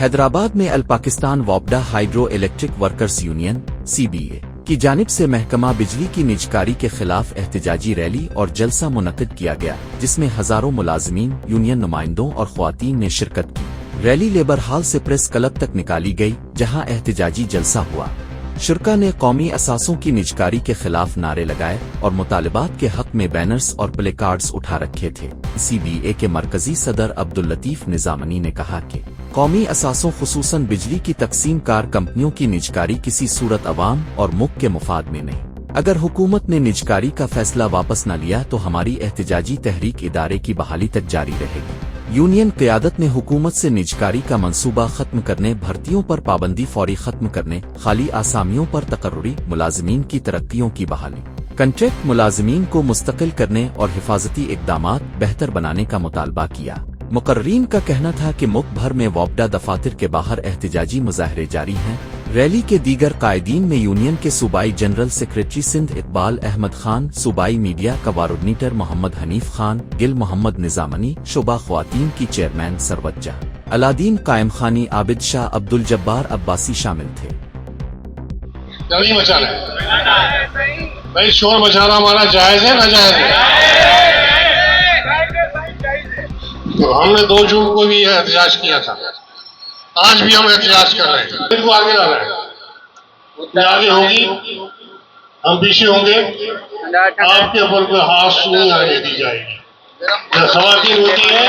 हैदराबाद में अल पाकिस्तान वॉपडा hydro electric workers union (CBA) की जानिब से महकमा बिजली की निजकारी के खिलाफ एहतजाजी रैली और जलसा मुनक्किद किया गया, जिसमें हजारों मुलाजमीन, यूनियन नुमाइंदों और ख्वातीन ने शिरकत की। रैली लेबर हॉल से प्रेस क्लब तक निकाली गई, जहां एहतजाजी जलसा हुआ। शुरका ने कौमी असासों की निजकारी के खिलाफ नारे लगाए और मुतालिबात के हक में बैनर्स और प्ले कार्ड्स उठा रखे थे। CBA के मरकजी सदर अब्दुल लतीफ निजामनी ने कहा कि कौमी असासों खुसूसन बिजली की तकसीम कार कंपनियों की निजकारी किसी सूरत अवाम और मुल्क के मुफाद में नहीं। अगर हुकूमत ने निजकारी का फैसला वापस न लिया तो हमारी एहतजाजी तहरीक इदारे की बहाली तक जारी रहेगी। यूनियन क़यादत ने हुकूमत से निजकारी का मंसूबा खत्म करने, भर्तियों पर पाबंदी फौरी खत्म करने, खाली आसामियों पर तकर्रुरी मुलाजमीन की तरक्कियों की बहाली, कंट्रैक्ट मुलाजमीन को मुस्तकिल करने और हिफाजती इक़दामात बेहतर बनाने का मुतालबा किया। मुकर्रीन का कहना था कि मुल्क भर में वॉपडा दफातर के बाहर एहतजाजी मुजाहरे जारी हैं। रैली के दीगर कायदीन में यूनियन के सूबाई जनरल सेक्रेटरी सिंध इकबाल अहमद खान, सूबाई मीडिया कोऑर्डिनेटर मोहम्मद हनीफ खान, गिल मोहम्मद निजामनी, शोबा ख्वातीन की चेयरमैन सरवज्जा अलादीन कायम खानी, आबिद शाह, अब्दुल जब्बार अब्बासी शामिल थे। नहीं मचाना है भाई, शोर मचाना हमारा जायज है ना जायज है? तो हमने 2 जून को भी यह एहतजाज किया था, आज भी हम एहतजाज कर रहे हैं। इनको आगे लाना है, उतने आगे होगी, हम पीछे होंगे। आपके ऊपर कोई हाथ नहीं आने दी जाएगी। जब खवातीन होती है,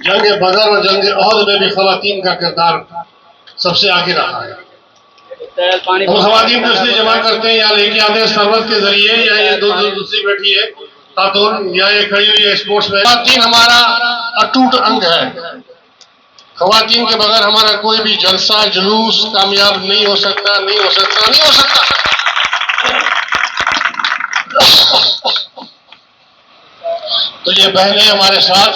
जंग बदर और जंग ओहद में भी खवातीन का किरदार सबसे आगे रहा है। हम खवातीन को इसलिए जमा करते हैं या लेके आते हैं सरबत के जरिए, या ये दूसरी बैठी है खातून, या ये खड़ी हुई है स्पोर्ट्स में। खवातीन हमारा अटूट अंग है। खवातीन के बगैर हमारा कोई भी जलसा जुलूस कामयाब नहीं हो सकता, नहीं हो सकता, नहीं हो सकता। तो ये बहनें हमारे साथ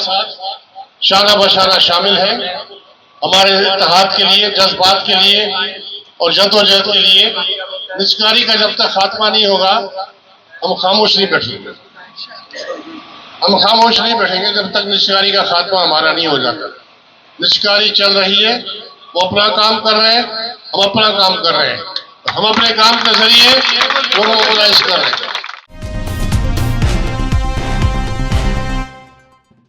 शाना बशाना शामिल हैं, हमारे इत्तेहाद के लिए, जज्बात के लिए और जद्दोजहद के लिए। निजकारी का जब तक खात्मा नहीं होगा, हम खामोश नहीं बैठेंगे। हम खामोश नहीं बैठेंगे जब तक निजकारी का खात्मा हमारा नहीं हो जाता। निजकारी चल रही है, वो अपना काम कर रहे हैं, हम अपना काम कर रहे हैं। हम अपने काम के जरिए वो मोबिलाइज कर रहे हैं।